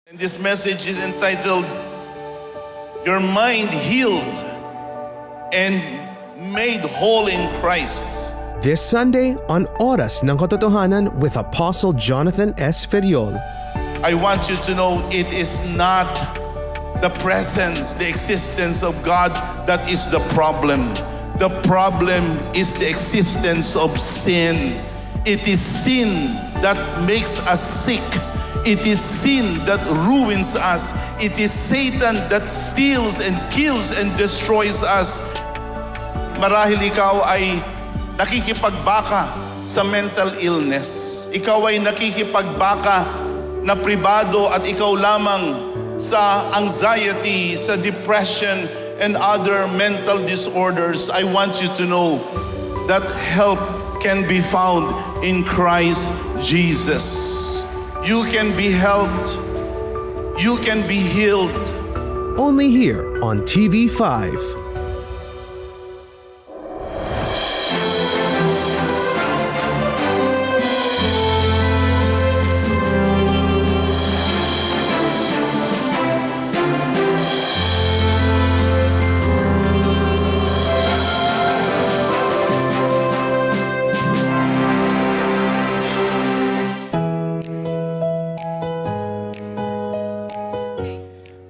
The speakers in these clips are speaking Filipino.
And this message is entitled, Your Mind Healed and Made Whole in Christ. This Sunday on Oras ng Katotohanan with Apostle Jonathan S. Feriol. I want you to know it is not the presence, the existence of God that is the problem. The problem is the existence of sin. It is sin that makes us sick. It is sin that ruins us. It is Satan that steals and kills and destroys us. Marahil ikaw ay nakikipagbaka sa mental illness. Ikaw ay nakikipagbaka na pribado at ikaw lamang sa anxiety, sa depression, and other mental disorders. I want you to know that help can be found in Christ Jesus. You can be helped. You can be healed. Only here on TV5.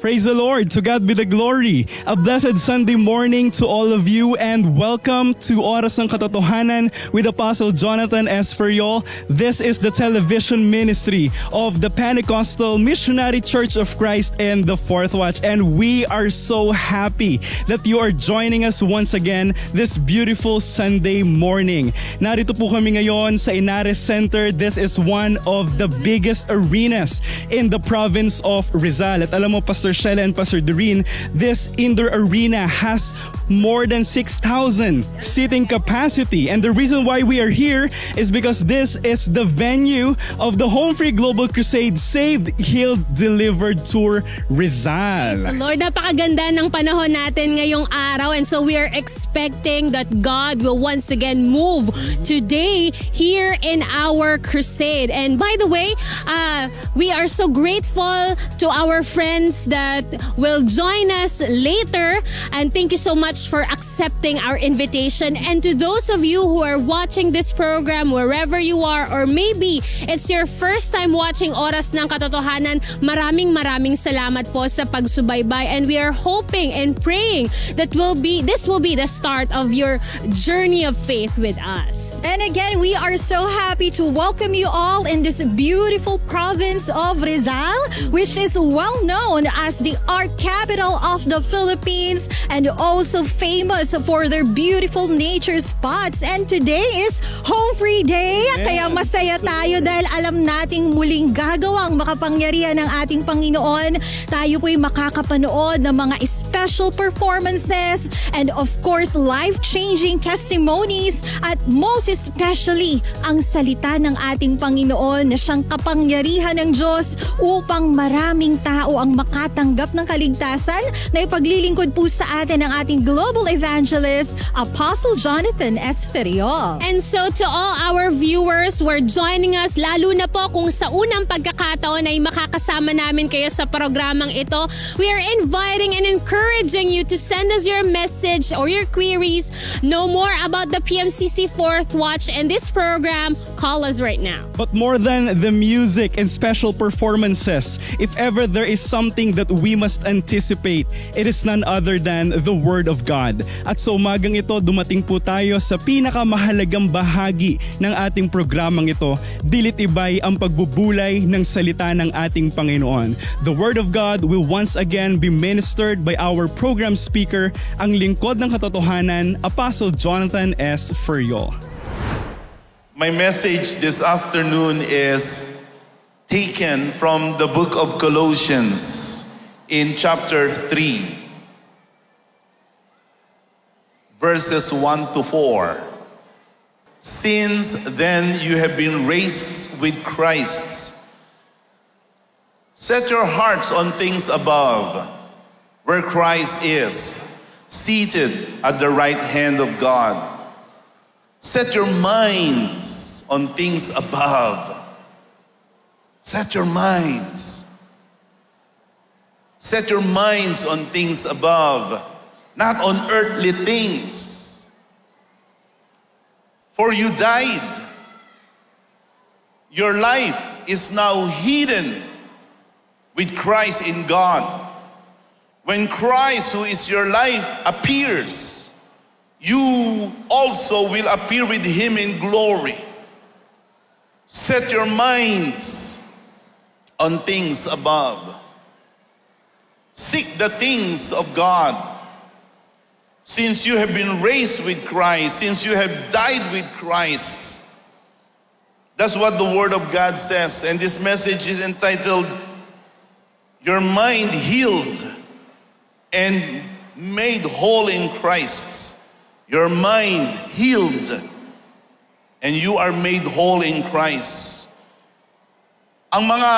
Praise the Lord. To God be the glory. A blessed Sunday morning to all of you and welcome to Oras ng Katotohanan with Apostle Jonathan S. Feriol. This is the television ministry of the Pentecostal Missionary Church of Christ and the Fourth Watch. And we are so happy that you are joining us once again this beautiful Sunday morning. Narito po kami ngayon sa Inares Center. This is one of the biggest arenas in the province of Rizal. At alam mo, Pastor Shella and Pastor Doreen, this indoor arena has more than 6,000 seating capacity. And the reason why we are here is because this is the venue of the Home Free Global Crusade Saved, Healed, Delivered Tour Rizal. Praise the Lord, napakaganda ng panahon natin ngayong araw, and so we are expecting that God will once again move today here in our crusade. And by the way, we are so grateful to our friends that will join us later, and thank you so much for accepting our invitation. And to those of you who are watching this program wherever you are, or maybe it's your first time watching Oras ng Katotohanan, maraming salamat po sa pagsubaybay, and we are hoping and praying that this will be the start of your journey of faith with us. And again, we are so happy to welcome you all in this beautiful province of Rizal, which is well known as the art capital of the Philippines and also famous for their beautiful nature spots. And today is Home Free Day, kaya masaya tayo dahil alam nating muling gagawang makapangyarihan ng ating Panginoon. Tayo po'y makakapanood ng mga special performances and of course life-changing testimonies, at most especially ang salita ng ating Panginoon na siyang kapangyarihan ng Diyos upang maraming tao ang makatanggap ng kaligtasan na ipaglilingkod po sa atin ng ating global evangelist, Apostle Jonathan S. Feriol. And so to all our viewers who are joining us, lalo na po kung sa unang pagkakataon ay makakasama namin kayo sa programang ito, we are inviting and encouraging you to send us your message or your queries. Know more about the PMCC Fourth Watch and this program, call us right now. But more than the music and special performances, if ever there is something that we must anticipate, it is none other than the Word of God. At sa umagang ito, dumating po tayo sa pinakamahalagang bahagi ng ating programang ito. Dilit-ibay ang pagbubulay ng salita ng ating Panginoon. The Word of God will once again be ministered by our program speaker, ang lingkod ng katotohanan, Apostle Jonathan S. Feriol. My message this afternoon is taken from the book of Colossians in chapter 3, verses 1 to 4. Since then you have been raised with Christ. Set your hearts on things above, where Christ is, seated at the right hand of God. Set your minds on things above. Set your minds Set your minds on things above, not on earthly things. For you died. Your life is now hidden with Christ in God. When Christ, who is your life, appears, you also will appear with Him in glory. Set your minds on things above. Seek the things of God. Since you have been raised with Christ, since you have died with Christ. That's what the Word of God says. And this message is entitled, Your Mind Healed and Made Whole in Christ. Your mind healed and you are made whole in Christ. Ang mga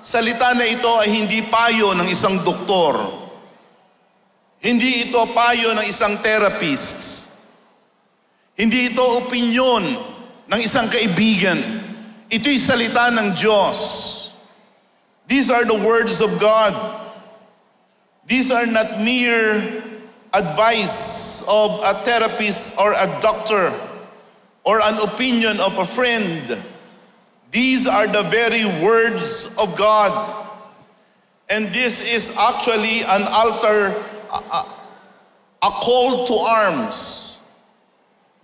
salita na ito ay hindi payo ng isang doktor. Hindi ito payo ng isang therapist. Hindi ito opinyon ng isang kaibigan. Ito'y salita ng Diyos. These are the words of God. These are not mere advice of a therapist or a doctor or an opinion of a friend. These are the very words of God. And this is actually an altar, a call to arms.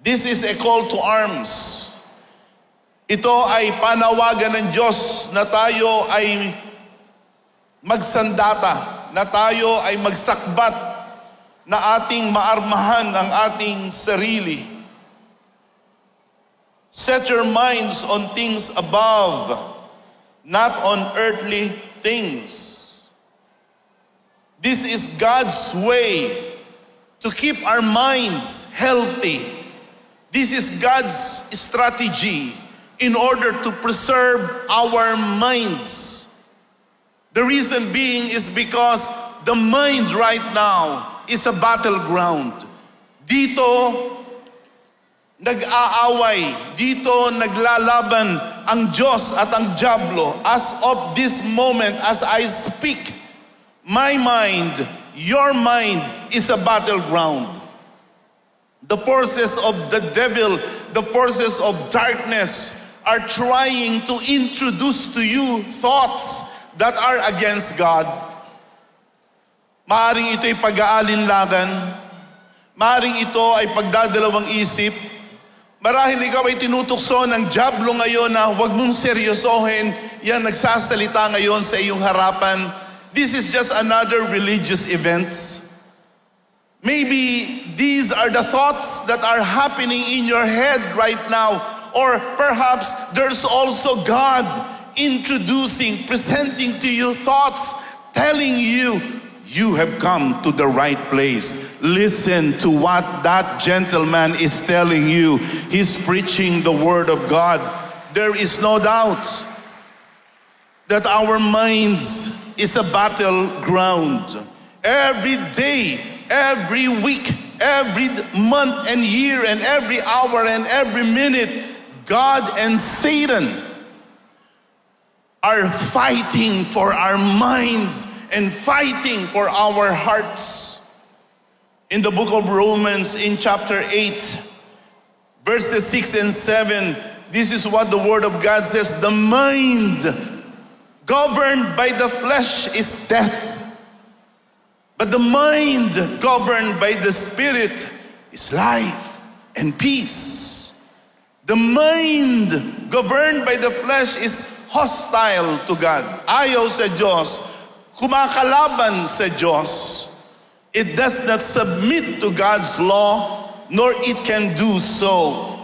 This is a call to arms. Ito ay panawagan ng Diyos na tayo ay magsandata, na tayo ay magsakbat, na ating maarmahan ang ating sarili. Set your minds on things above, not on earthly things. This is God's way to keep our minds healthy. This is God's strategy in order to preserve our minds. The reason being is because the mind right now is a battleground. Dito, nag-aaway. Dito, naglalaban ang Diyos at ang Diablo. As of this moment, as I speak, my mind, your mind is a battleground. The forces of the devil, the forces of darkness are trying to introduce to you thoughts that are against God. Maaring ito'y pag-aalinlangan. Maaring ito ay pagdadalawang isip. Marahil ikaw ay tinutukso ng Diablo ngayon na huwag mong seryosohin. Yan nagsasalita ngayon sa iyong harapan. This is just another religious event. Maybe these are the thoughts that are happening in your head right now. Or perhaps there's also God introducing, presenting to you thoughts, telling you, you have come to the right place. Listen to what that gentleman is telling you. He's preaching the word of God. There is no doubt that our minds is a battleground. Every day, every week, every month and year and every hour and every minute, God and Satan are fighting for our minds and fighting for our hearts. In the book of Romans, in chapter 8, verses 6 and 7, this is what the Word of God says: the mind governed by the flesh is death, but the mind governed by the Spirit is life and peace. The mind governed by the flesh is hostile to God. Ayaw sa Diyos, kumakalaban sa Diyos. It does not submit to God's law, nor it can do so.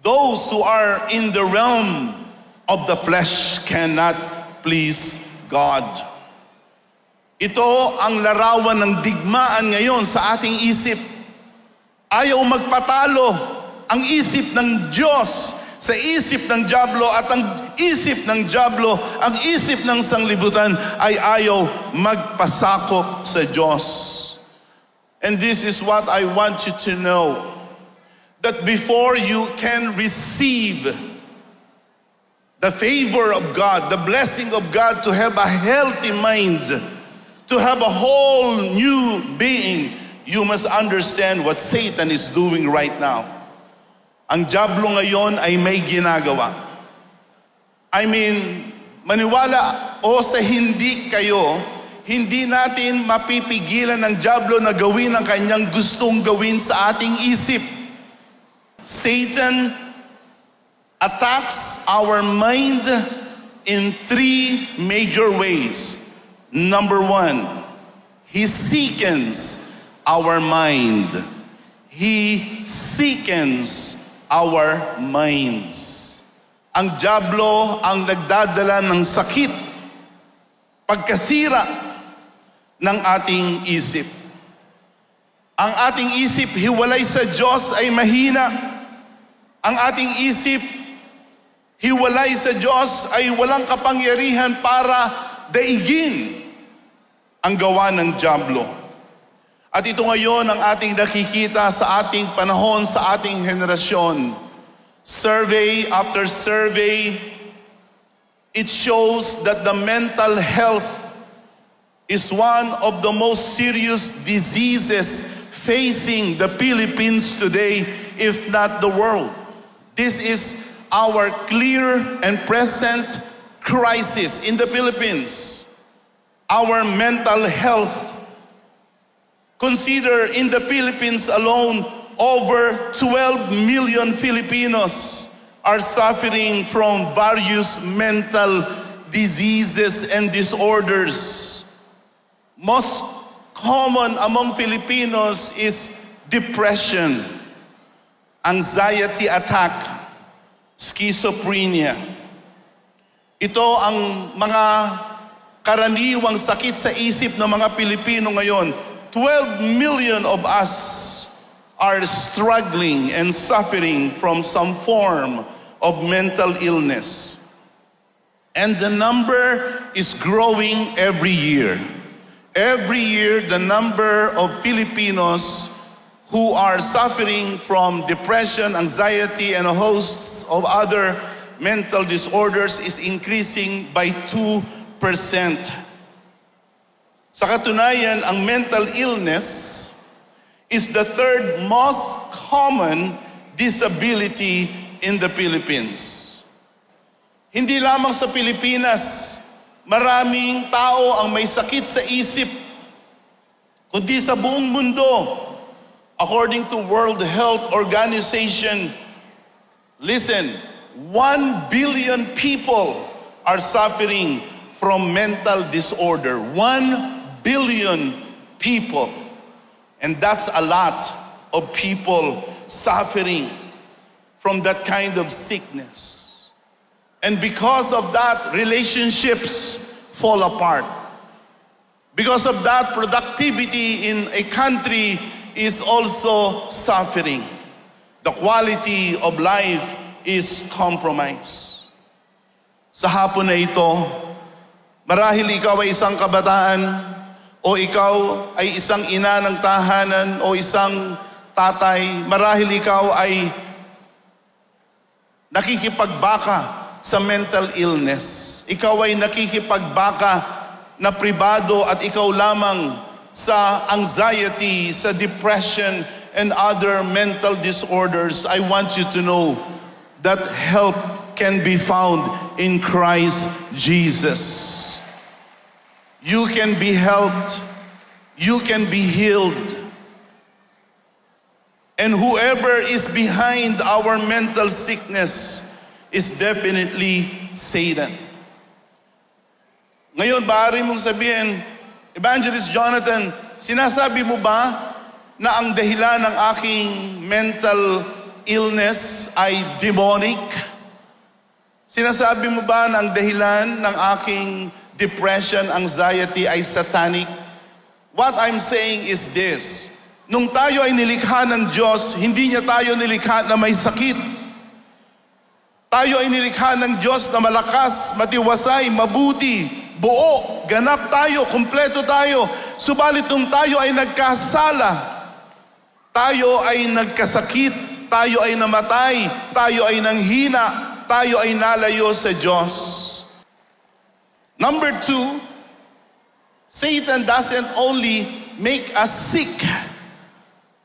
Those who are in the realm of the flesh cannot please God. Ito ang larawan ng digmaan ngayon sa ating isip. Ayaw magpatalo ang isip ng Diyos sa isip ng Diablo, at ang isip ng Diablo, ang isip ng sanglibutan ay ayaw magpasakop sa Diyos. And this is what I want you to know, that before you can receive the favor of God, the blessing of God to have a healthy mind, to have a whole new being, you must understand what Satan is doing right now. Ang dyablo ngayon ay may ginagawa. I mean, maniwala o sa hindi kayo, hindi natin mapipigilan ng dyablo na gawin ang kanyang gustong gawin sa ating isip. Satan attacks our mind in three major ways. Number one, he sickens our mind. He sickens our minds. Ang dyablo ang nagdadala ng sakit, pagkasira ng ating isip. Ang ating isip hiwalay sa Diyos ay mahina. Ang ating isip hiwalay sa Diyos ay walang kapangyarihan para daigin ang gawa ng dyablo. At ito ngayon ang ating nakikita sa ating panahon, sa ating henerasyon. Survey after survey, it shows that the mental health is one of the most serious diseases facing the Philippines today, if not the world. This is our clear and present crisis in the Philippines. Our mental health. Consider in the Philippines alone, over 12 million Filipinos are suffering from various mental diseases and disorders. Most common among Filipinos is depression, anxiety attack, schizophrenia. Ito ang mga karaniwang sakit sa isip ng mga Pilipino ngayon. 12 million of us are struggling and suffering from some form of mental illness. And the number is growing every year. Every year, the number of Filipinos who are suffering from depression, anxiety, and a host of other mental disorders is increasing by 2%. Sa katunayan, ang mental illness is the third most common disability in the Philippines. Hindi lamang sa Pilipinas, maraming tao ang may sakit sa isip, kundi sa buong mundo. According to World Health Organization, listen, 1 billion people are suffering from mental disorder. 1 billion people. And that's a lot of people suffering from that kind of sickness. And because of that, relationships fall apart. Because of that, productivity in a country is also suffering. The quality of life is compromised. Sa hapon na ito, marahil ikaw ay isang kabataan, o ikaw ay isang ina ng tahanan, o isang tatay, marahil ikaw ay nakikipagbaka sa mental illness. Ikaw ay nakikipagbaka na pribado at ikaw lamang sa anxiety, sa depression, and other mental disorders. I want you to know that help can be found in Christ Jesus. You can be helped. You can be healed. And whoever is behind our mental sickness is definitely Satan. Ngayon, maaari mong sabihin, Evangelist Jonathan, sinasabi mo ba na ang dahilan ng aking mental illness ay demonic? Sinasabi mo ba na ang dahilan ng aking depression, anxiety ay satanic? What I'm saying is this, nung tayo ay nilikha ng Diyos, hindi niya tayo nilikha na may sakit. Tayo ay nilikha ng Diyos na malakas, matiwasay, mabuti, buo, ganap tayo, kumpleto tayo. Subalit nung tayo ay nagkasala, tayo ay nagkasakit, tayo ay namatay, tayo ay nanghina, tayo ay nalayo sa Diyos. Number 2, Satan doesn't only make us sick,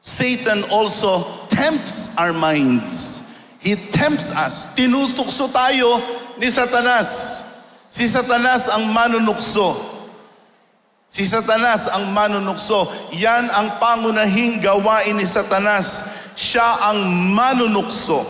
Satan also tempts our minds. He tempts us. Tinutukso tayo ni Satanas. Si Satanas ang manunukso. Si Satanas ang manunukso. Yan ang pangunahing gawain ni Satanas. Siya ang manunukso.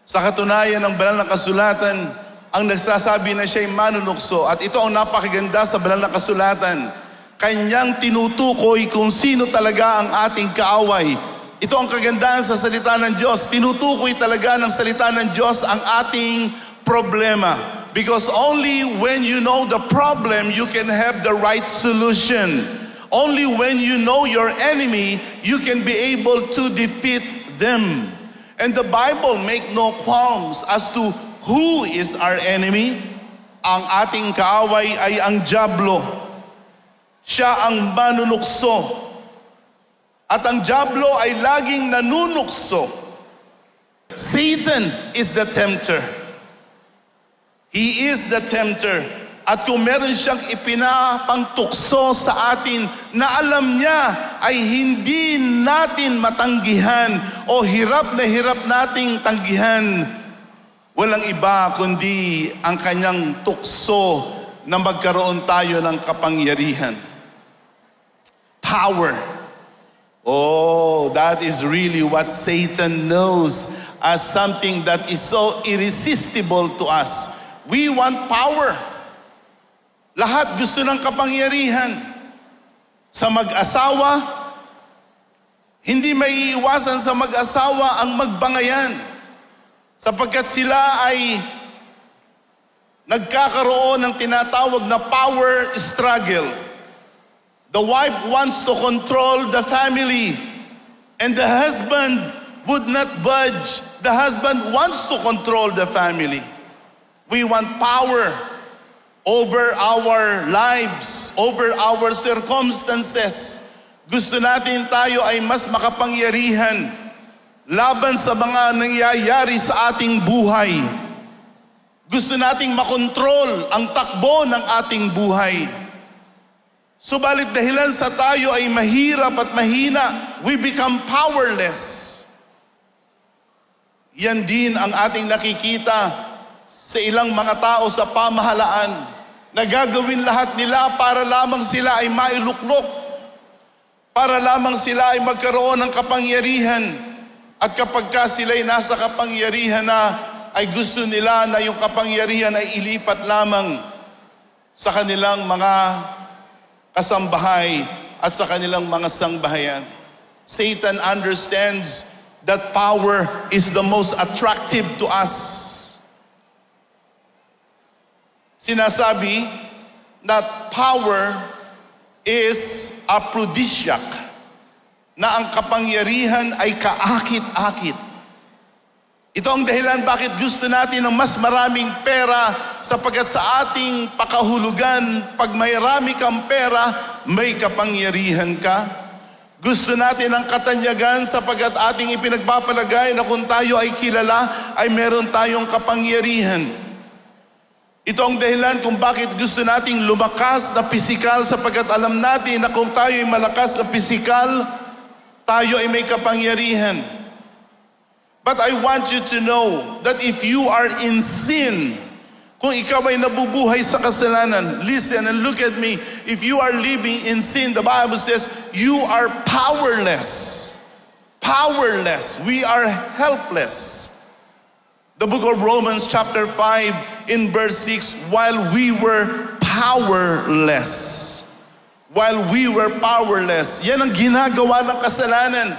Sa katunayan ng banal na kasulatan, ang nagsasabi na siya'y manunukso. At ito ang napakaganda sa banal na kasulatan. Kanyang tinutukoy kung sino talaga ang ating kaaway. Ito ang kagandahan sa salita ng Diyos. Tinutukoy talaga ng salita ng Diyos ang ating problema. Because only when you know the problem, you can have the right solution. Only when you know your enemy, you can be able to defeat them. And the Bible make no qualms as to who is our enemy. Ang ating kaaway ay ang dyablo. Siya ang manunukso. At ang dyablo ay laging nanunukso. Satan is the tempter. He is the tempter. At kung meron siyang ipinapangtukso sa atin na alam niya ay hindi natin matanggihan o hirap na hirap nating tanggihan, walang iba kundi ang kanyang tukso na magkaroon tayo ng kapangyarihan. Power. Oh, that is really what Satan knows as something that is so irresistible to us. We want power. Lahat gusto ng kapangyarihan. Sa mag-asawa, hindi may iwasan sa mag-asawa ang magbangayan. Sapagkat sila ay nagkakaroon ng tinatawag na power struggle. The wife wants to control the family, and the husband would not budge. The husband wants to control the family. We want power over our lives, over our circumstances. Gusto natin tayo ay mas makapangyarihan laban sa mga nangyayari sa ating buhay. Gusto nating makontrol ang takbo ng ating buhay. Subalit dahilan sa tayo ay mahirap at mahina, we become powerless. Yan din ang ating nakikita sa ilang mga tao sa pamahalaan. Nagagawin lahat nila para lamang sila ay mailuklok, para lamang sila ay magkaroon ng kapangyarihan. At kapag ka sila'y nasa kapangyarihan na, ay gusto nila na yung kapangyarihan ay ilipat lamang sa kanilang mga kasambahay at sa kanilang mga sangbahayan. Satan understands that power is the most attractive to us. Sinasabi na power is aphrodisiac, na ang kapangyarihan ay kaakit-akit. Ito ang dahilan bakit gusto natin ng mas maraming pera, sapagkat sa ating pakahulugan, pag may rami kang pera, may kapangyarihan ka. Gusto natin ang katanyagan sapagkat ating ipinagpapalagay na kung tayo ay kilala, ay meron tayong kapangyarihan. Ito ang dahilan kung bakit gusto nating lumakas na pisikal, sapagkat alam natin na kung tayo ay malakas na pisikal, tayo ay may kapangyarihan. But I want you to know that if you are in sin, kung ikaw ay nabubuhay sa kasalanan, listen and look at me. If you are living in sin, the Bible says, you are powerless. Powerless. We are helpless. The book of Romans chapter 5 in verse 6, while we were powerless. While we were powerless. Yan ang ginagawa ng kasalanan.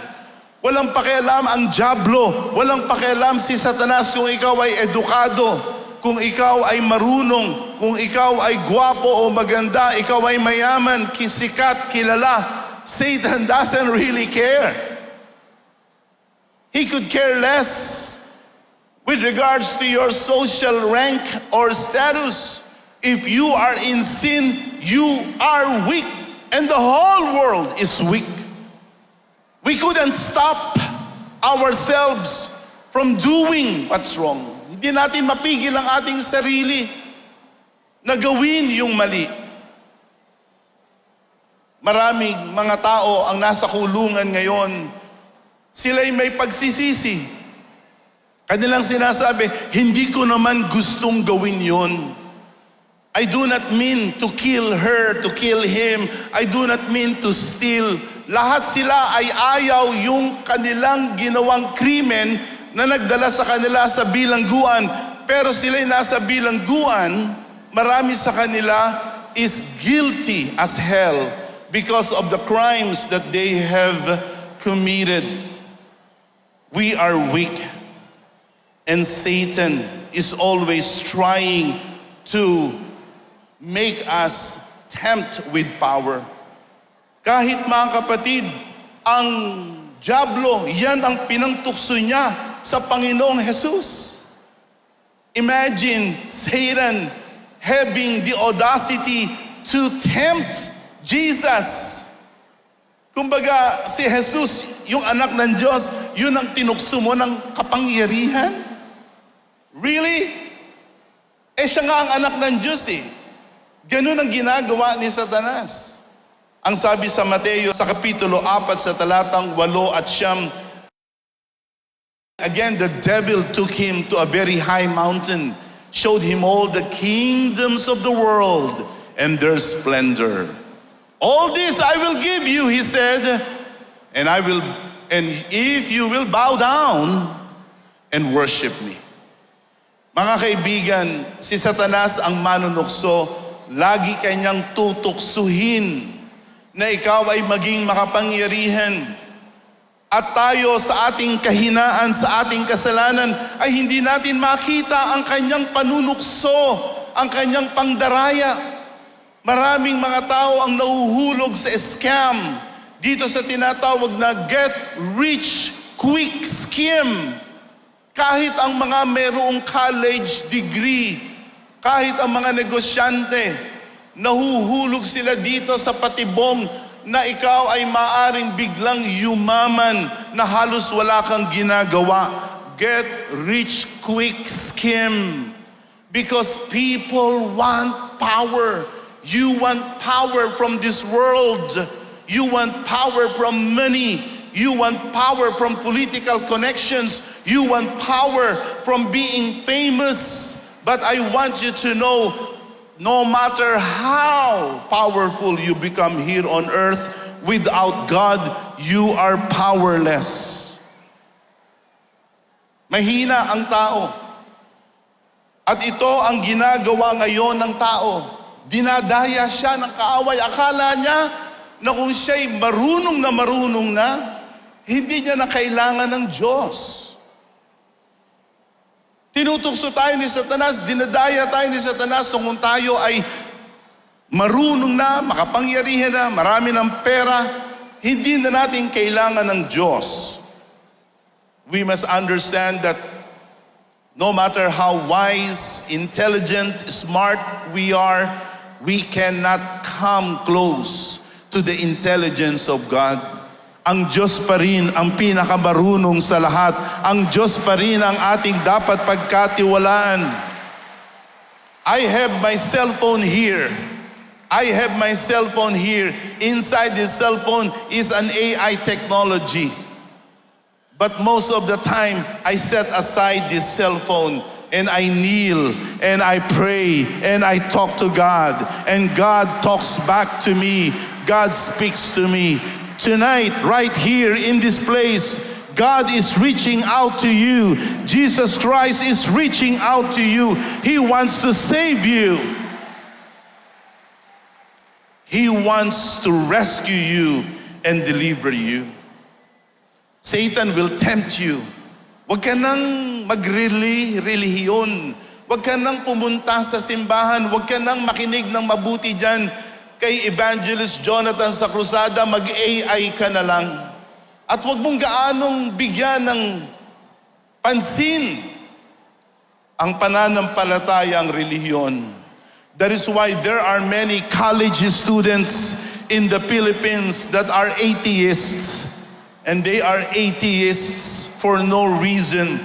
Walang pakialam ang dyablo. Walang pakialam si Satanas kung ikaw ay edukado, kung ikaw ay marunong, kung ikaw ay gwapo o maganda, ikaw ay mayaman, kisikat, kilala. Satan doesn't really care. He could care less with regards to your social rank or status. If you are in sin, you are weak, and the whole world is weak. We couldn't stop ourselves from doing what's wrong. Hindi natin mapigil ang ating sarili na gawin yung mali. Maraming mga tao ang nasa kulungan ngayon, sila'y may pagsisisi. Kanilang sinasabi, hindi ko naman gustong gawin yon. I do not mean to kill her, to kill him. I do not mean to steal. Lahat sila ay ayaw yung kanilang ginawang krimen na nagdala sa kanila sa bilangguan. Pero sila'y nasa bilangguan, marami sa kanila is guilty as hell because of the crimes that they have committed. We are weak, and Satan is always trying to make us tempt with power. Kahit mga kapatid, ang dyablo, yan ang pinangtukso niya sa Panginoong Jesus. Imagine Satan having the audacity to tempt Jesus. Kumbaga, si Jesus, yung anak ng Diyos, yun ang tinukso mo ng kapangyarihan? Really? Siya nga ang anak ng Diyos eh. Ganun ang ginagawa ni Satanas. Ang sabi sa Mateo sa kapitulo 4 sa talatang 8 at 9, again, the devil took him to a very high mountain, showed him all the kingdoms of the world and their splendor. All this I will give you, he said, and if you will bow down and worship me. Mga kaibigan, si Satanas ang manunukso, lagi kanyang tutuksuhin na ikaw ay maging makapangyarihan. At tayo sa ating kahinaan, sa ating kasalanan, ay hindi natin makita ang kanyang panunukso, ang kanyang pangdaraya. Maraming mga tao ang nahuhulog sa scam dito sa tinatawag na get rich quick scheme. Kahit ang mga mayroong college degree, kahit ang mga negosyante, nahuhulog sila dito sa patibong na ikaw ay maaring biglang yumaman na halos wala kang ginagawa. Get rich quick scheme. Because people want power. You want power from this world. You want power from money. You want power from political connections. You want power from being famous. But I want you to know, no matter how powerful you become here on earth, without God, you are powerless. Mahina ang tao. At ito ang ginagawa ngayon ng tao. Dinadaya siya ng kaaway. Akala niya na kung siya'y marunong na, hindi niya na kailangan ng Diyos. Tinutukso tayo ni Satanas, dinadaya tayo ni Satanas kung tayo ay marunong na, makapangyarihan na, marami ng pera, hindi na natin kailangan ng Diyos. We must understand that no matter how wise, intelligent, smart we are, we cannot come close to the intelligence of God. Ang Diyos pa rin ang pinakamarunong sa lahat. Ang Diyos pa rin ang ating dapat pagkatiwalaan. I have my cell phone here. I have my cell phone here. Inside this cell phone is an AI technology. But most of the time, I set aside this cell phone and I kneel and I pray and I talk to God. And God talks back to me. God speaks to me. Tonight, right here in this place, God is reaching out to you. Jesus Christ is reaching out to you. He wants to save you. He wants to rescue you and deliver you. Satan will tempt you. Huwag ka nang magrelihiyon. Huwag ka nang pumunta sa simbahan. Huwag ka nang makinig ng mabuti dyan kay Evangelist Jonathan sa krusada. Mag-AI ka na lang. At huwag mong gaanong bigyan ng pansin ang pananampalatayang relihiyon. That is why there are many college students in the Philippines that are atheists. And they are atheists for no reason.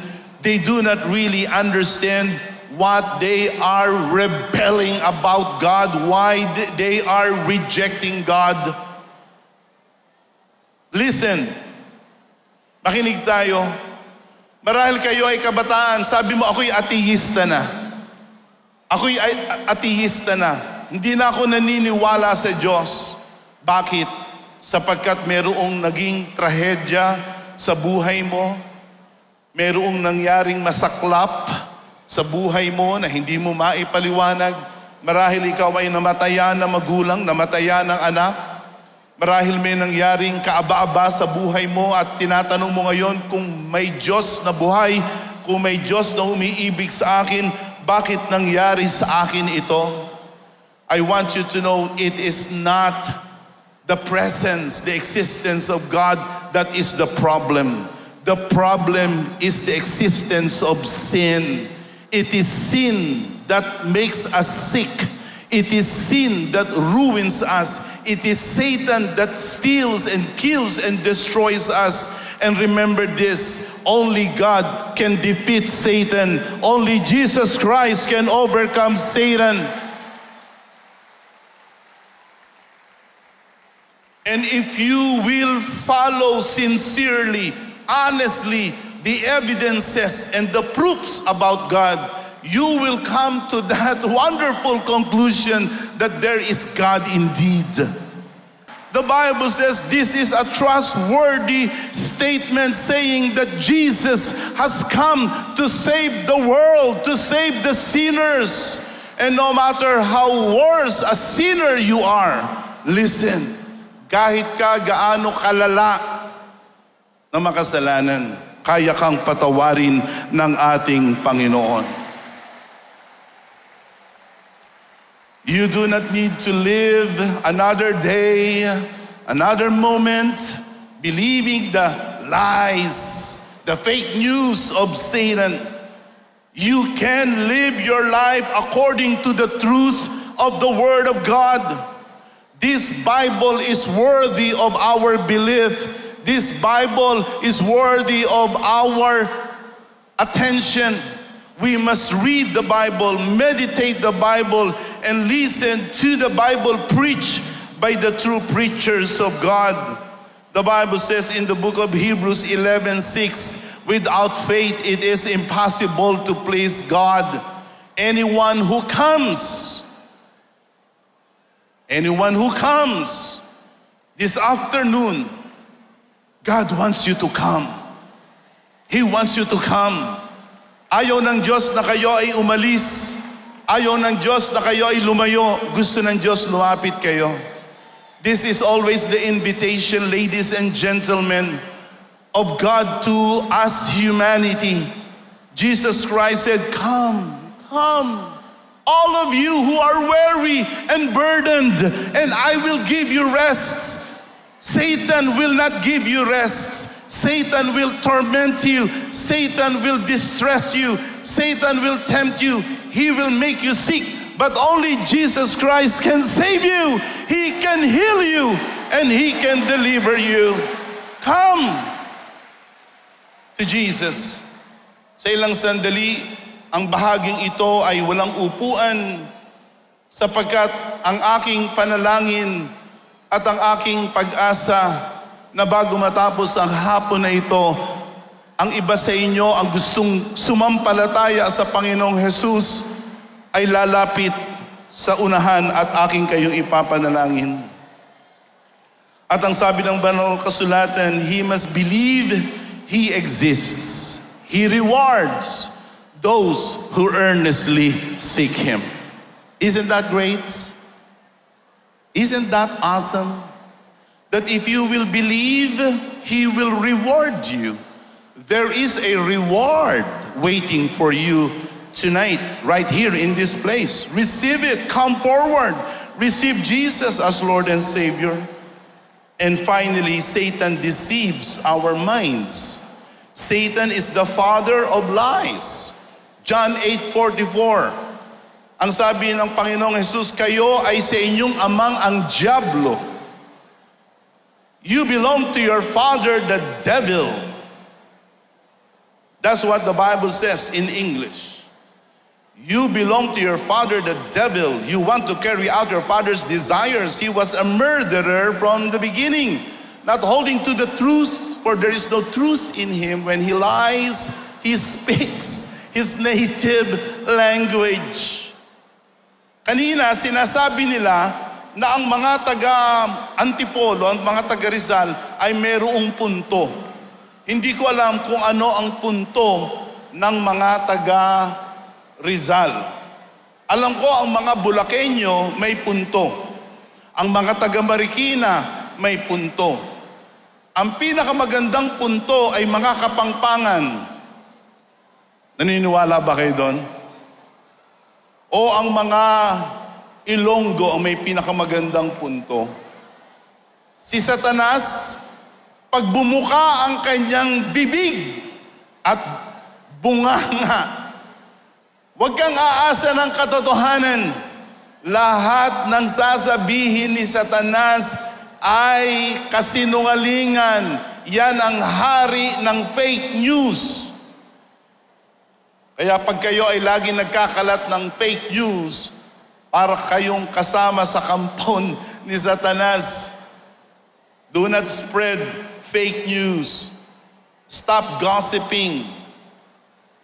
They do not really understand what they are rebelling about God, why they are rejecting God. Listen, makinig tayo. Marahil kayo ay kabataan, sabi mo, ako'y ateista na. Ako'y ateista na. Hindi na ako naniniwala sa Diyos. Bakit? Sapagkat merong naging trahedya sa buhay mo, merong nangyaring masaklap sa buhay mo na hindi mo maipaliwanag. Marahil ikaw ay namatayan na magulang, namatayan ng anak. Marahil may nangyaring kaaba-aba sa buhay mo at tinatanong mo ngayon kung may Diyos na buhay, kung may Diyos na umiibig sa akin, bakit nangyari sa akin ito? I want you to know it is not the presence, the existence of God that is the problem. The problem is the existence of sin. It is sin that makes us sick. It is sin that ruins us. It is Satan that steals and kills and destroys us. And remember this, only God can defeat Satan. Only Jesus Christ can overcome Satan. And if you will follow sincerely, honestly, the evidences and the proofs about God, you will come to that wonderful conclusion that there is God indeed. The Bible says this is a trustworthy statement saying that Jesus has come to save the world, to save the sinners. And no matter how worse a sinner you are, listen, kahit ka gaano kalala na makasalanan, kaya kang patawarin ng ating Panginoon. You do not need to live another day, another moment, believing the lies, the fake news of Satan. You can live your life according to the truth of the Word of God. This Bible is worthy of our belief. This Bible is worthy of our attention. We must read the Bible, meditate the Bible, and listen to the Bible preached by the true preachers of God. The Bible says in the book of Hebrews 11:6, without faith it is impossible to please God. Anyone who comes this afternoon, God wants you to come. He wants you to come. Ayaw ng Diyos na kayo ay umalis. Ayaw ng Diyos na kayo ay lumayo. Gusto ng Diyos lumapit kayo. This is always the invitation, ladies and gentlemen, of God to us humanity. Jesus Christ said, come, come, all of you who are weary and burdened, and I will give you rest. Satan will not give you rest. Satan will torment you. Satan will distress you. Satan will tempt you. He will make you sick. But only Jesus Christ can save you. He can heal you. And He can deliver you. Come to Jesus. Sa ilang sandali, ang bahaging ito ay walang upuan sapagkat ang aking panalangin at ang aking pag-asa na bago matapos ang hapon na ito, ang iba sa inyo ang gustong sumampalataya sa Panginoong Jesus ay lalapit sa unahan at aking kayong ipapanalangin. At ang sabi ng banal na kasulatan, he must believe He exists. He rewards those who earnestly seek Him. Isn't that great? Isn't that awesome? That if you will believe, He will reward you. There is a reward waiting for you tonight, right here in this place. Receive it, come forward. Receive Jesus as Lord and Savior. And finally, Satan deceives our minds. Satan is the father of lies. John 8:44. Ang sabi ng Panginoong Jesus, kayo ay sa inyong amang ang diablo. You belong to your father, the devil. That's what the Bible says in English. You belong to your father, the devil. You want to carry out your father's desires. He was a murderer from the beginning. not holding to the truth, for there is no truth in him. When he lies, he speaks his native language. Kanina, sinasabi nila na ang mga taga-Antipolo, ang mga taga-Rizal ay mayroong punto. Hindi ko alam kung ano ang punto ng mga taga-Rizal. Alam ko ang mga Bulakenyo may punto. Ang mga taga-Marikina may punto. Ang pinakamagandang punto ay mga Kapampangan. Naniniwala ba kayo doon? O ang mga Ilonggo ang may pinakamagandang punto? Si Satanas, pag bumuka ang kanyang bibig at bunganga, huwag kang aasa ng katotohanan. Lahat ng sasabihin ni Satanas ay kasinungalingan. Yan ang hari ng fake news. Kaya pag kayo ay lagi nagkakalat ng fake news, para kayong kasama sa kampon ni Satanas. Do not spread fake news. Stop gossiping.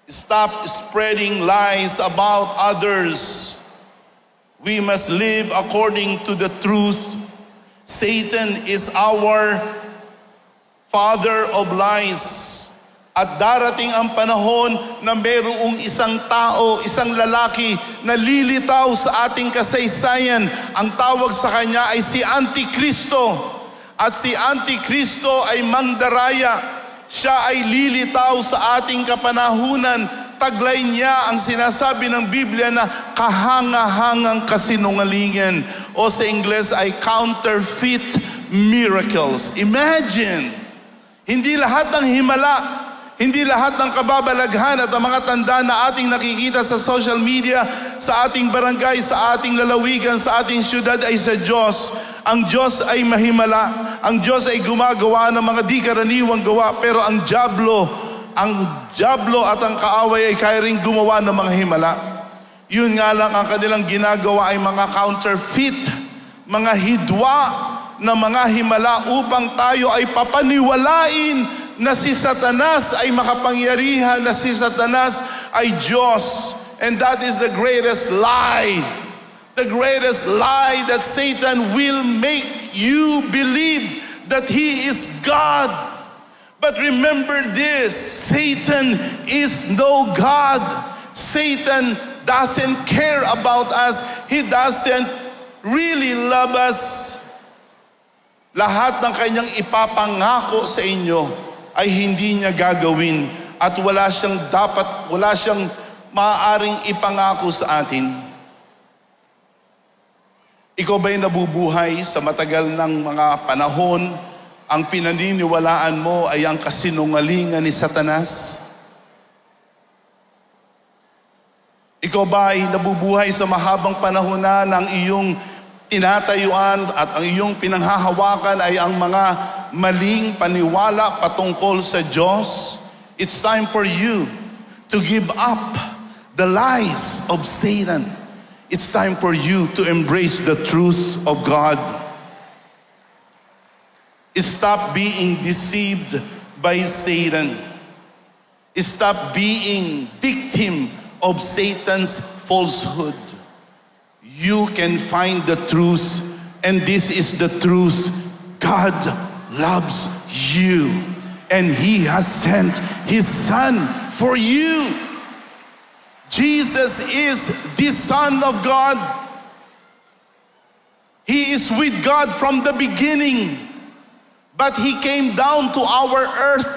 Stop spreading lies about others. We must live according to the truth. Satan is our father of lies. At darating ang panahon na mayroong isang tao, isang lalaki na lilitaw sa ating kasaysayan. Ang tawag sa kanya ay si Antikristo. At si Antikristo ay mandaraya. Siya ay lilitaw sa ating kapanahunan. Taglay niya ang sinasabi ng Biblia na kahanga-hangang kasinungalingan. O sa Ingles ay counterfeit miracles. Imagine, hindi lahat ng himala, hindi lahat ng kababalaghan at ang mga tanda na ating nakikita sa social media, sa ating barangay, sa ating lalawigan, sa ating syudad ay sa Diyos. Ang Diyos ay mahimala. Ang Diyos ay gumagawa ng mga di karaniwang gawa. Pero ang Diablo at ang kaaway ay kaya rin gumawa ng mga himala. Yun nga lang ang kanilang ginagawa ay mga counterfeit, mga hidwa na mga himala upang tayo ay papaniwalain na si Satanas ay makapangyarihan, na si Satanas ay Diyos. And that is the greatest lie. The greatest lie that Satan will make you believe that he is God. But remember this, Satan is no God. Satan doesn't care about us. He doesn't really love us. Lahat ng kanyang ipapangako sa inyo ay hindi niya gagawin at wala siyang maaaring ipangako sa atin. Ikaw ba'y nabubuhay sa matagal ng mga panahon, ang pinaniniwalaan mo ay ang kasinungalingan ni Satanas? Ikaw ba'y nabubuhay sa mahabang panahon na ng iyong tinatayuan at ang iyong pinanghahawakan ay ang mga maling paniwala patungkol sa Diyos? It's time for you to give up the lies of Satan. It's time for you to embrace the truth of God. Stop being deceived by Satan. Stop being victim of Satan's falsehood. You can find the truth, and this is the truth. God loves you, and He has sent His Son for you. Jesus is the Son of God. He is with God from the beginning, but He came down to our earth,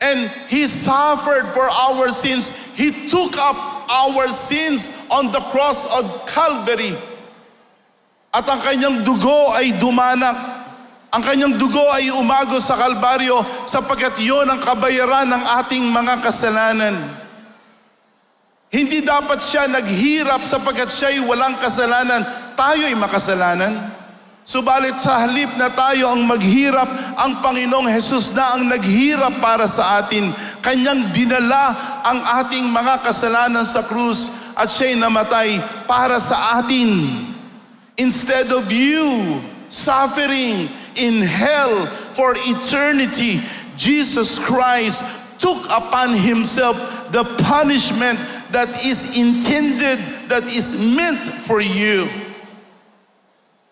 and He suffered for our sins. He took up our sins on the cross of Calvary. At ang kanyang dugo ay dumanak. Ang kanyang dugo ay umagos sa Kalbaryo sapagkat yon ang kabayaran ng ating mga kasalanan. Hindi dapat siya naghirap sapagkat siya ay walang kasalanan. Tayo ay makasalanan. Subalit sa halip na tayo ang maghirap, ang Panginoong Hesus na ang naghirap para sa atin. Kanyang dinala ang ating mga kasalanan sa krus at siya'y namatay para sa atin. Instead of you suffering, in hell for eternity, Jesus Christ took upon himself the punishment that is intended, that is meant for you.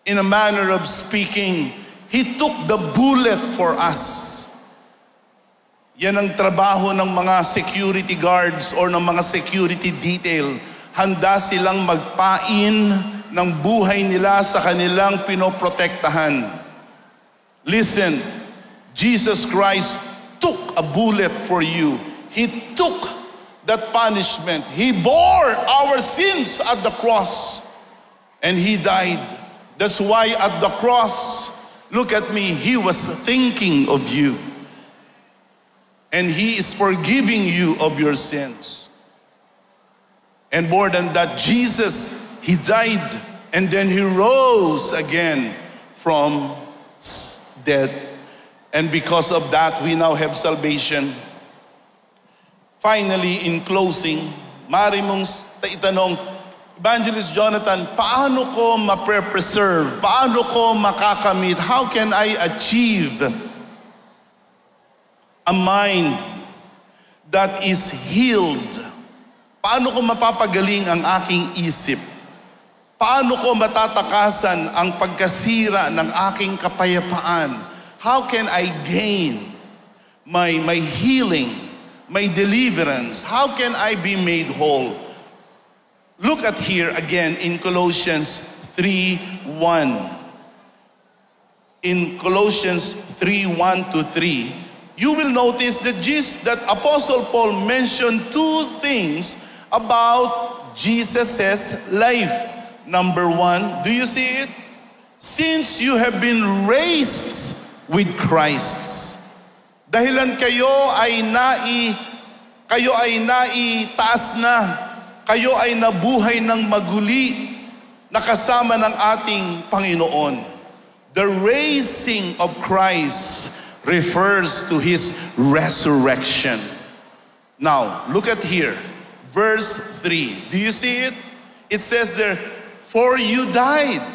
In a manner of speaking, he took the bullet for us. Yan ang trabaho ng mga security guards or ng mga security detail. Handa silang magpain ng buhay nila sa kanilang pinoprotektahan. Listen, Jesus Christ took a bullet for you. He took that punishment. He bore our sins at the cross. And he died. That's why at the cross, look at me, he was thinking of you. And he is forgiving you of your sins. And more than that, Jesus, he died and then he rose again from death. And because of that, we now have salvation. Finally, in closing, maaari mong itanong, Evangelist Jonathan, paano ko ma-preserve? Paano ko makakamit? How can I achieve a mind that is healed? Paano ko mapapagaling ang aking isip? Paano ko matatakasan ang pagkasira ng aking kapayapaan? How can I gain my healing, my deliverance? How can I be made whole? Look at here again in Colossians 3:1. In Colossians 3:1-3, you will notice that Apostle Paul mentioned two things about Jesus' life. Number one, do you see it? Since you have been raised with Christ. Dahilan kayo ay naitaas na. Kayo ay nabuhay ng maguli na kasama ng ating Panginoon. The raising of Christ refers to his resurrection. Now, look at here, verse 3. Do you see it? It says there, for you died.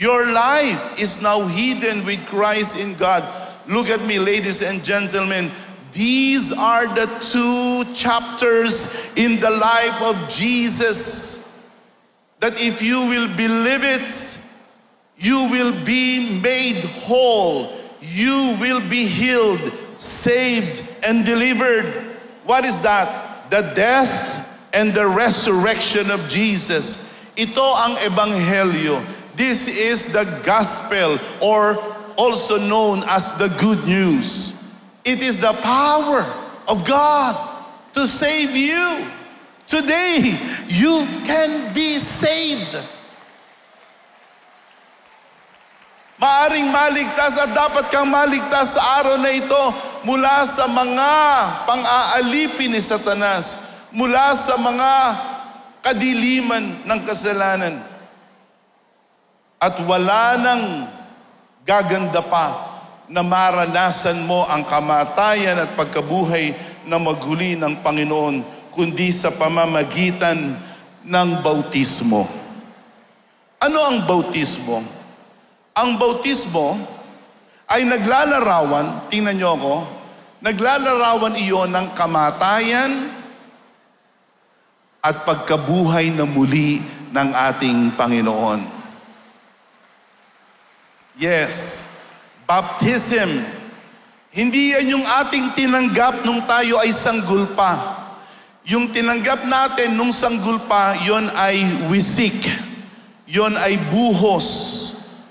Your life is now hidden with Christ in God. Look at me, ladies and gentlemen. These are the two chapters in the life of Jesus that if you will believe it, you will be made whole. You will be healed, saved, and delivered. What is that? The death and the resurrection of Jesus. Ito ang Ebanghelyo. This is the gospel, or also known as the good news. It is the power of God to save you. Today, you can be saved. Maaring maligtas at dapat kang maligtas sa araw na ito mula sa mga pang-aalipin ni Satanas, mula sa mga kadiliman ng kasalanan. At wala nang gaganda pa na maranasan mo ang kamatayan at pagkabuhay na maguli ng Panginoon, kundi sa pamamagitan ng bautismo. Ano ang bautismo? Ang bautismo ay naglalarawan, tingnan niyo ako, naglalarawan iyon ng kamatayan at pagkabuhay na muli ng ating Panginoon. Yes, baptism. Hindi yan yung ating tinanggap nung tayo ay sanggol pa. Yung tinanggap natin nung sanggol pa, yon ay wisik. Yon ay buhos.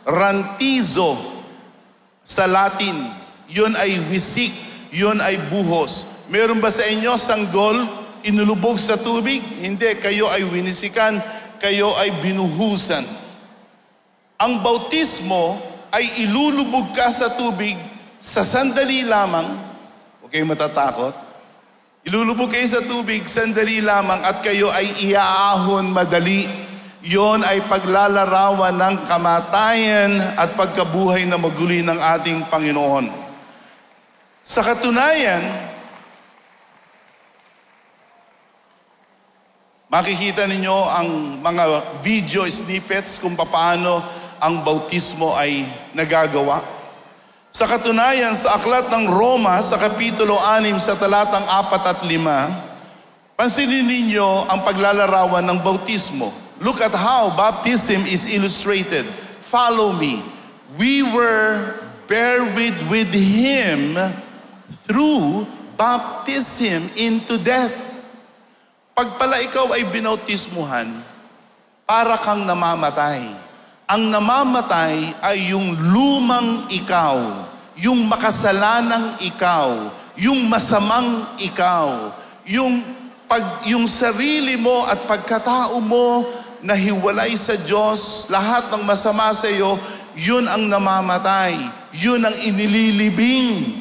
Rantizo sa Latin. Yon ay wisik. Yon ay buhos. Meron ba sa inyo sanggol, inulubog sa tubig? Hindi, kayo ay winisikan, kayo ay binuhusan. Ang bautismo ay ilulubog ka sa tubig sa sandali lamang. Huwag kayong matatakot. Ilulubog kayo sa tubig, sandali lamang, at kayo ay iaahon madali. Yon ay paglalarawan ng kamatayan at pagkabuhay na maguli ng ating Panginoon. Sa katunayan, makikita ninyo ang mga video snippets kung paano ang bautismo ay nagagawa. Sa katunayan, sa aklat ng Roma, sa kapitulo 6, sa talatang 4 at 5, pansinin ninyo ang paglalarawan ng bautismo. Look at how baptism is illustrated. Follow me. We were buried with Him through baptism into death. Pag pala ikaw ay binautismuhan, para kang namamatay. Ang namamatay ay yung lumang ikaw, yung makasalanang ikaw, yung masamang ikaw, yung sarili mo at pagkatao mo na hiwalay sa Diyos, lahat ng masama sa iyo, yun ang namamatay, yun ang inililibing.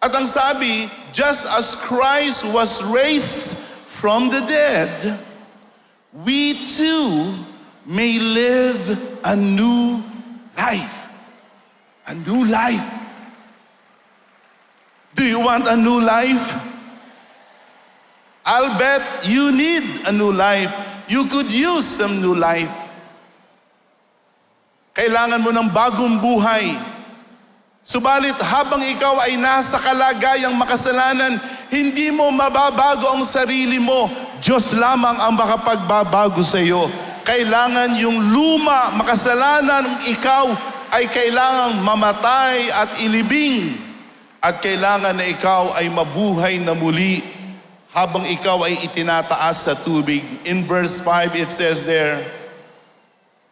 At ang sabi, just as Christ was raised from the dead, we too may live a new life. A new life. Do you want a new life? I'll bet you need a new life. You could use some new life. Kailangan mo ng bagong buhay. Subalit habang ikaw ay nasa kalagayang makasalanan, hindi mo mababago ang sarili mo. Diyos lamang ang makapagbabago sa iyo. Kailangan yung luma, makasalanan ikaw ay kailangang mamatay at ilibing. At kailangan na ikaw ay mabuhay na muli habang ikaw ay itinataas sa tubig. In verse 5 it says there,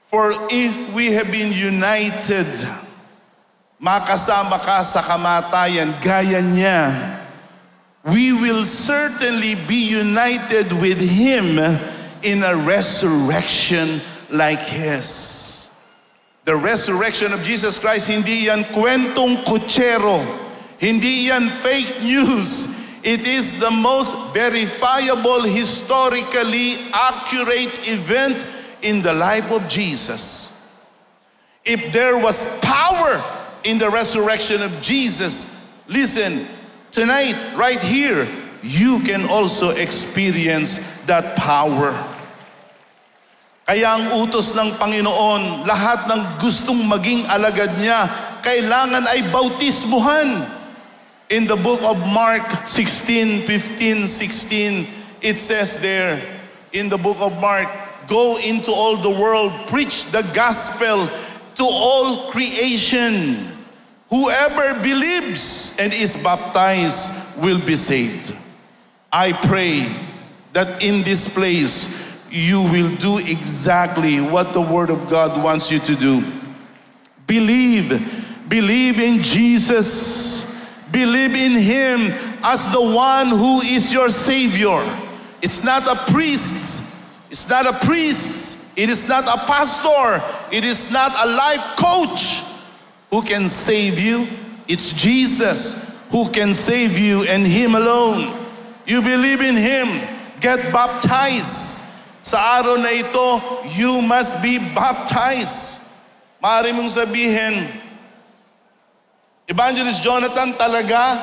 for if we have been united, makasama ka sa kamatayan gaya niya, we will certainly be united with Him in a resurrection like His. The resurrection of Jesus Christ, hindi yan kwentong kutsero. Hindi yan fake news. It is the most verifiable, historically accurate event in the life of Jesus. If there was power in the resurrection of Jesus, listen, tonight, right here, you can also experience that power. Kaya ang utos ng Panginoon, lahat ng gustong maging alagad niya, kailangan ay bautismuhan. In the book of Mark 16:15-16, it says there, in the book of Mark, go into all the world, preach the gospel to all creation. Whoever believes and is baptized will be saved. I pray that in this place, you will do exactly what the Word of God wants you to do. Believe in Jesus. Believe in Him as the one who is your Savior. It's not a priest. It's not a priest. It is not a pastor. It is not a life coach who can save you. It's Jesus who can save you and Him alone. You believe in Him. Get baptized. Sa araw na ito, you must be baptized. Maaari mong sabihin, Evangelist Jonathan, talaga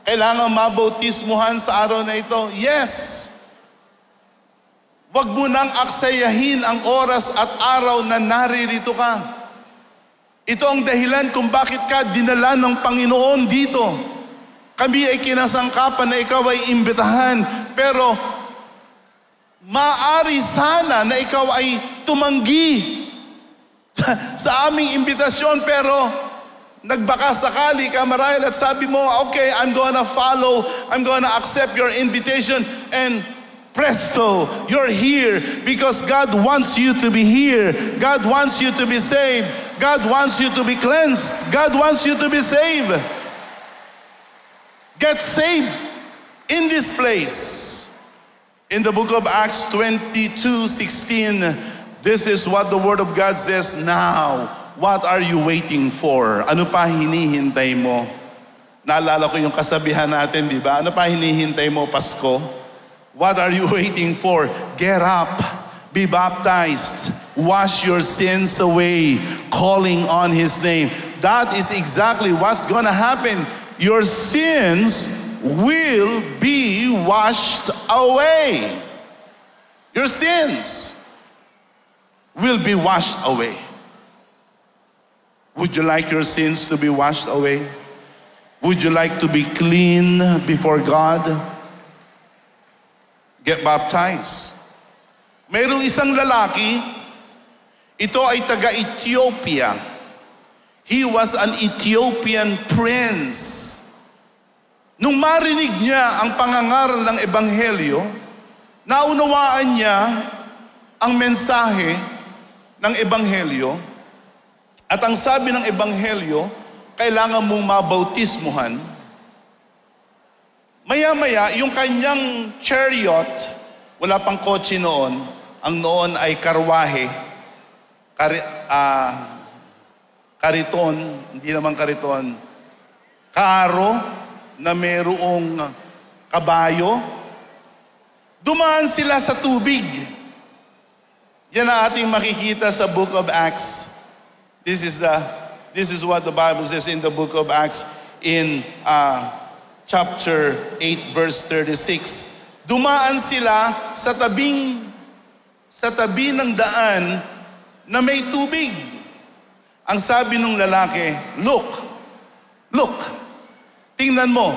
kailangan mabautismuhan sa araw na ito? Yes. Huwag mo nang aksayahin ang oras at araw na naririto ka. Ito ang dahilan kung bakit ka dinala ng Panginoon dito. Kami ay kinasangkapan na ikaw ay imbitahan, pero maaari sana na ikaw ay tumanggi sa aming imbitasyon, pero nagbaka sakali ka marahil at sabi mo, okay, I'm gonna follow, I'm gonna accept your invitation, and presto, you're here because God wants you to be here. God wants you to be saved. God wants you to be cleansed. God wants you to be saved. Get saved in this place. In the book of Acts 22:16, this is what the Word of God says. Now, what are you waiting for? Ano pa hinihintay mo? Naalala ko yung kasabihan natin, di ba? Ano pa hinihintay mo, Pasko? What are you waiting for? Get up, be baptized, wash your sins away, calling on His name. That is exactly what's gonna happen. Your sins will be washed away. Your sins will be washed away. Would you like your sins to be washed away? Would you like to be clean before God? Get baptized. Mayroong isang lalaki, ito ay taga-Ethiopia. He was an Ethiopian prince. Nung marinig niya ang pangangaral ng Ebanghelyo, naunawaan niya ang mensahe ng Ebanghelyo, at ang sabi ng Ebanghelyo, kailangan mong mabautismuhan. Maya-maya, yung kanyang chariot, wala pang kotse noon, ang noon ay karwahe, kariton, hindi naman kariton, karo na mayroong kabayo. Dumaan sila sa tubig. Yan ang ating makikita sa Book of Acts. This is what the Bible says in the Book of Acts in chapter 8 verse 36. Dumaan sila sa tabi ng daan na may tubig. Ang sabi ng lalaki, look, tingnan mo,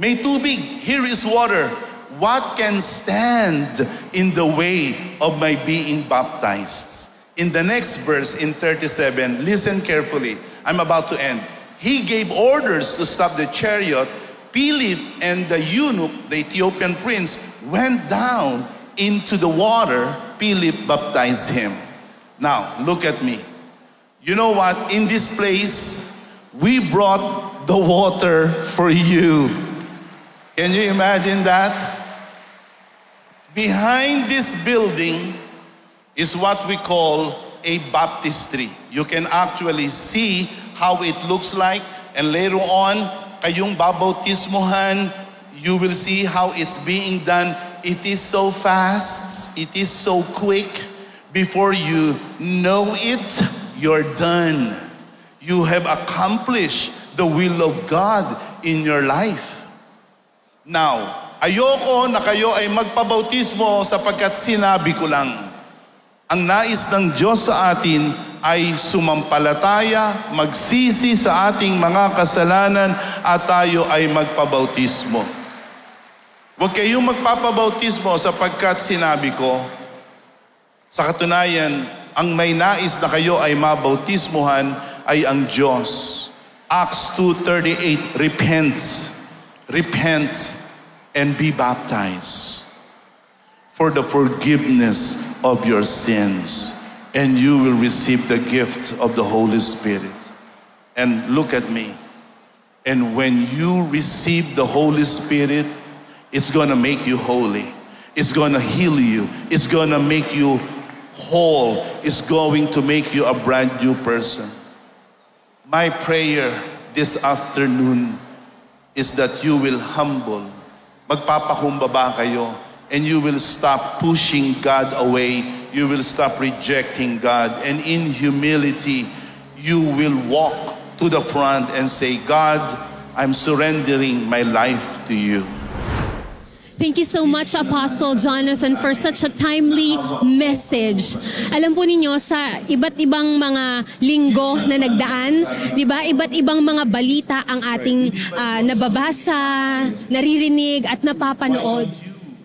may tubig, here is water. What can stand in the way of my being baptized? In the next verse, in 37, listen carefully. I'm about to end. He gave orders to stop the chariot. Philip and the eunuch, the Ethiopian prince, went down into the water. Philip baptized him. Now, look at me. You know what? In this place, we brought the water for you. Can you imagine that? Behind this building is what we call a baptistry. You can actually see how it looks like, and later on, kayong babautismohan, you will see how it's being done. It is so fast, it is so quick. Before you know it, you're done. You have accomplished the will of God in your life. Now, ayoko na kayo ay magpabautismo sapagkat sinabi ko lang. Ang nais ng Diyos sa atin ay sumampalataya, magsisi sa ating mga kasalanan at tayo ay magpabautismo. Huwag kayong magpapabautismo sapagkat sinabi ko. Sa katunayan, ang may nais na kayo ay mabautismuhan ay ang Diyos. Acts 2:38, repent and be baptized for the forgiveness of your sins, and you will receive the gift of the Holy Spirit. And look at me. And when you receive the Holy Spirit, it's gonna make you holy. It's gonna heal you. It's gonna make you whole. It's going to make you a brand new person. My prayer this afternoon is that you will humble. Magpapakumbaba kayo, and you will stop pushing God away. You will stop rejecting God. And in humility, you will walk to the front and say, God, I'm surrendering my life to you. Thank you so much, Apostle Jonathan, for such a timely message. Alam po ninyo, sa iba't ibang mga linggo na nagdaan, di ba, iba't ibang mga balita ang ating nababasa, naririnig at napapanood.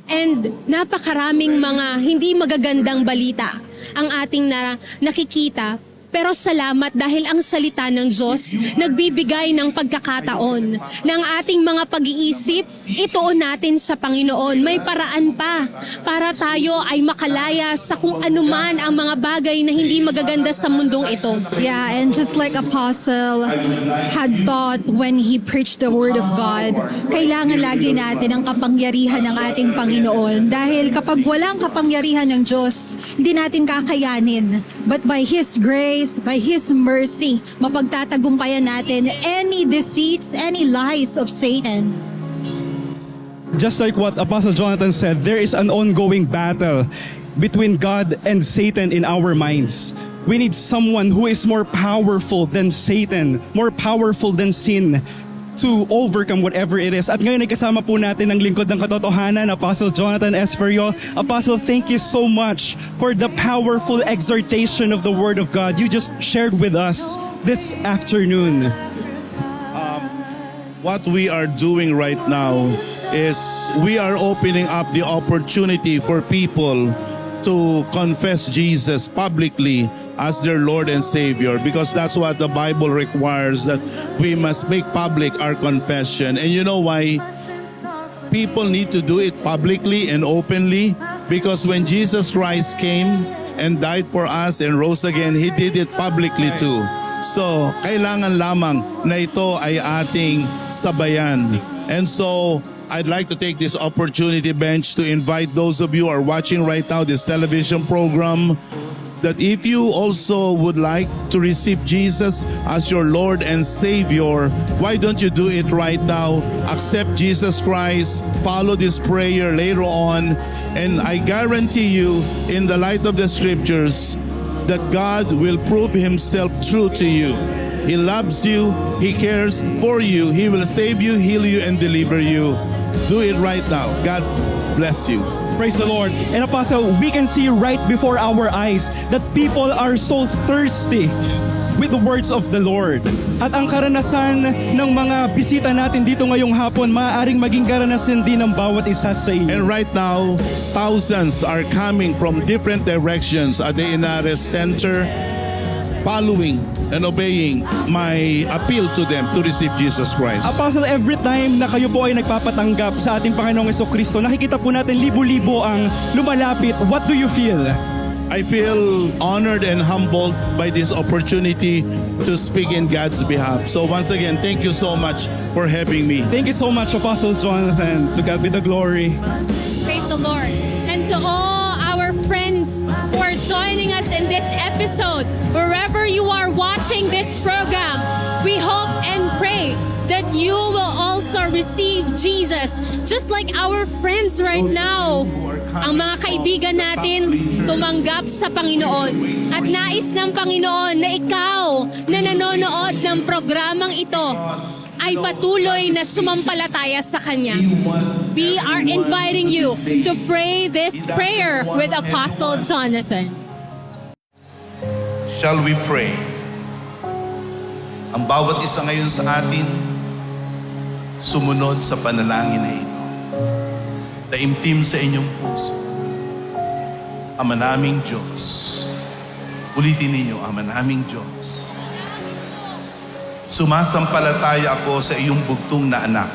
And napakaraming mga hindi magagandang balita ang ating nakikita. Pero salamat dahil ang salita ng Diyos nagbibigay ng pagkakataon ng ating mga pag-iisip, ituon natin sa Panginoon. May paraan pa para tayo ay makalaya sa kung anuman ang mga bagay na hindi magaganda sa mundong ito. Yeah, and just like Apostle had thought when he preached the Word of God, kailangan lagi natin ang kapangyarihan ng ating Panginoon. Dahil kapag walang kapangyarihan ng Diyos, hindi natin kakayanin. But by His grace, by His mercy, mapagtatagumpayan natin any deceits, any lies of Satan. Just like what Apostle Jonathan said, there is an ongoing battle between God and Satan in our minds. We need someone who is more powerful than Satan, more powerful than sin. to overcome whatever it is. At ngayon ay kasama po natin ang lingkod ng katotohanan, Apostle Jonathan S. Ferriol. Apostle, thank you so much for the powerful exhortation of the Word of God you just shared with us this afternoon. What we are doing right now is we are opening up the opportunity for people to confess Jesus publicly as their Lord and Savior, because that's what the Bible requires, that we must make public our confession. And you know why? People need to do it publicly and openly, because when Jesus Christ came and died for us and rose again, He did it publicly too. So, kailangan lamang na ito ay ating sabayan. And so, I'd like to take this opportunity, Bench, to invite those of you who are watching right now this television program, that if you also would like to receive Jesus as your Lord and Savior, why don't you do it right now? Accept Jesus Christ, follow this prayer later on, and I guarantee you, in the light of the scriptures, that God will prove Himself true to you. He loves you, He cares for you, He will save you, heal you, and deliver you. Do it right now. God bless you. Praise the Lord. And Apostle, we can see right before our eyes that people are so thirsty with the words of the Lord. At ang karanasan ng mga bisita natin dito ngayong hapon, maaaring maging karanasan din ng bawat isa sa inyo. And right now, thousands are coming from different directions at the Inares Center, following and obeying my appeal to them to receive Jesus Christ. Apostle, every time na kayo po ay nagpapatanggap sa ating Panginoong Jesucristo, nakikita po natin libo-libo ang lumalapit. What do you feel? I feel honored and humbled by this opportunity to speak in God's behalf. So once again, thank you so much for having me. Thank you so much, Apostle Jonathan. To God be the glory. Praise the Lord. And to all our friends who are joining us in this episode, wherever you are watching this program, we hope and pray that you will also receive Jesus just like our friends right now. Ang mga kaibigan natin tumanggap sa Panginoon at nais ng Panginoon na ikaw na nanonood ng programang ito ay patuloy na sumampalataya sa Kanya. We are inviting you to pray this prayer with Apostle Jonathan. Shall we pray? Ang bawat isa ngayon sa atin, sumunod sa panalangin na ito. Taimtim sa inyong puso. Ama naming Diyos. Ulitin ninyo, Ama naming Diyos. Sumasampalataya ako sa iyong bugtong na anak,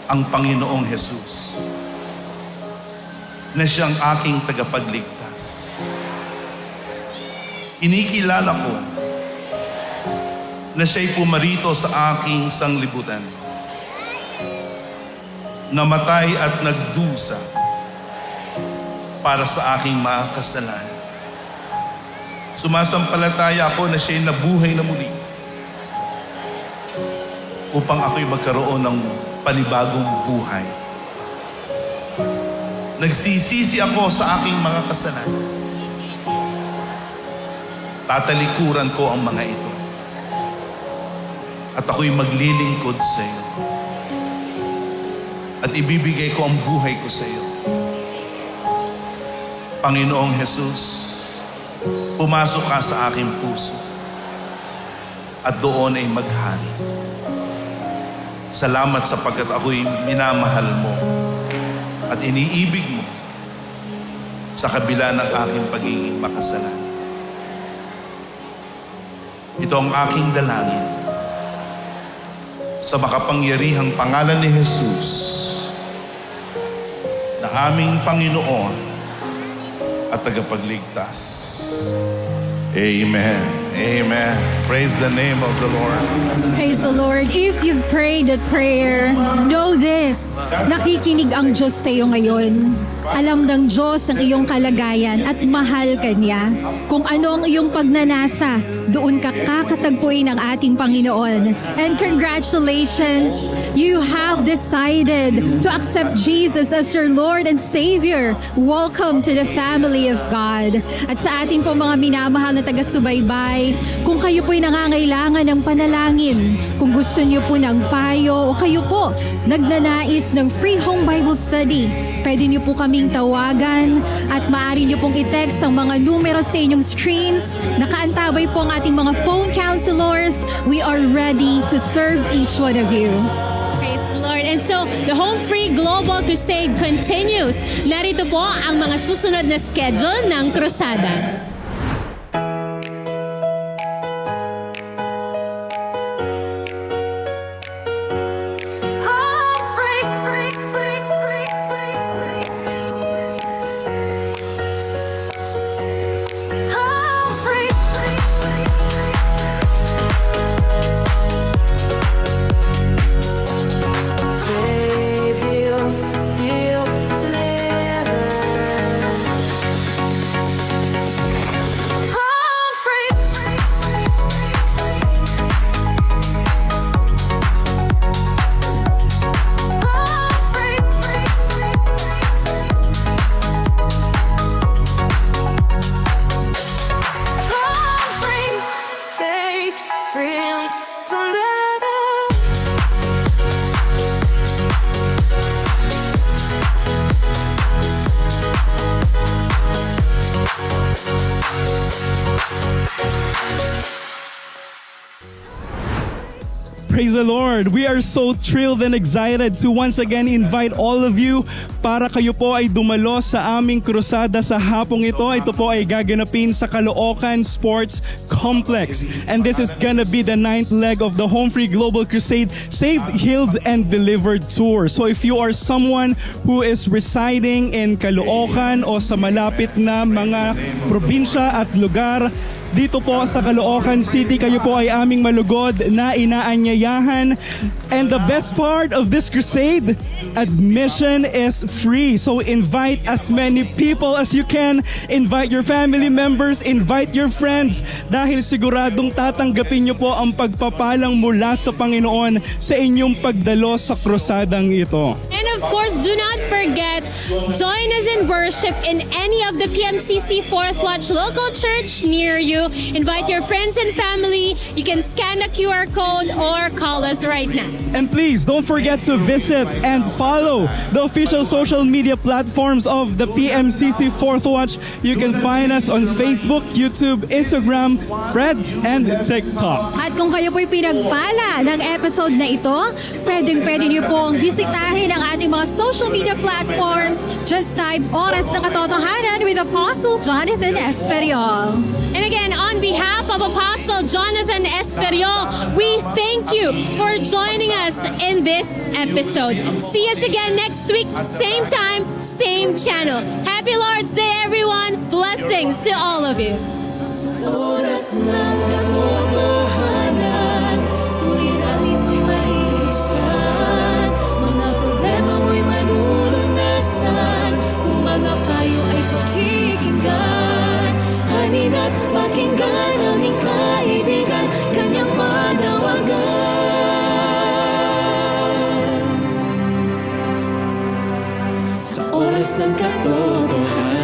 ang Panginoong Jesus, na siyang aking tagapagligtas. Inikilala ko na siya'y pumarito sa aking sanglibutan, namatay at nagdusa para sa aking mga kasalanan. Sumasampalataya ako na siya'y nabuhay na muli upang ako'y magkaroon ng panibagong buhay. Nagsisisi ako sa aking mga kasalanan. Tatalikuran ko ang mga ito at ako'y maglilingkod sa iyo. At ibibigay ko ang buhay ko sa iyo. Panginoong Jesus, pumasok ka sa aking puso at doon ay maghari. Salamat sapagkat ako'y minamahal mo at iniibig mo sa kabila ng aking pagiging makasalanan. Ito ang aking dalangin sa makapangyarihang pangalan ni Jesus, na aming Panginoon at tagapagligtas. Amen. Amen. Praise the name of the Lord. Praise the Lord. If you've prayed that prayer, know this. Nakikinig ang Diyos sa iyo ngayon. Alam ng Diyos ang iyong kalagayan at mahal ka niya. Kung ano ang iyong pagnanasa, doon ka kakatagpuin ng ating Panginoon. And congratulations, you have decided to accept Jesus as your Lord and Savior. Welcome to the family of God. At sa ating po mga minamahal na taga-subaybay, kung kayo po po'y nangangailangan ng panalangin, kung gusto niyo po ng payo o kayo po nagnanais ng free home Bible study, pwede niyo po kaming tawagan at maaari niyo pong i-text ang mga numero sa inyong screens. Nakaantabay po ang ating mga phone counselors. We are ready to serve each one of you. Praise the Lord. And so, the Home Free Global Crusade continues. Narito po ang mga susunod na schedule ng krusada. Praise the Lord! We are so thrilled and excited to once again invite all of you para kayo po ay dumalo sa aming krusada sa hapong ito. Ito po ay gaganapin sa Caloocan Sports Complex. And this is gonna be the 9th leg of the Home Free Global Crusade Saved, Healed, and Delivered Tour. So if you are someone who is residing in Caloocan o sa malapit na mga probinsya at lugar, dito po sa Caloocan City, kayo po ay aming malugod na inaanyayahan. And the best part of this crusade, admission is free. So invite as many people as you can. Invite your family members, invite your friends. Dahil siguradong tatanggapin niyo po ang pagpapalang mula sa Panginoon sa inyong pagdalo sa krusadang ito. And of course, do not forget, join us in worship in any of the PMCC Fourth Watch local church near you. Invite your friends and family. You can scan the QR code or call us right now. And please don't forget to visit and follow the official social media platforms of the PMCC Fourth Watch. You can find us on Facebook, YouTube, Instagram, Threads, and TikTok. At kung kayo po'y pinagpala ng episode na ito, pwede niyo pong bisitahin ang ating mga social media platforms. Just type Oras ng Katotohanan with Apostle Jonathan Esferiol. And again, on behalf of Apostle Jonathan Esferiol, we thank you for joining us in this episode. See us again next week, same time, same channel. Happy Lord's Day, everyone. Blessings to all of you. Oras ng katotohanan, suliranin mo'y maiibsan, mga problema mo'y malulunasan, kung mga payo ay pakikinggan, halina't pakinggan aming kaibigan, kanyang panawagan. Sa oras ng katotohanan.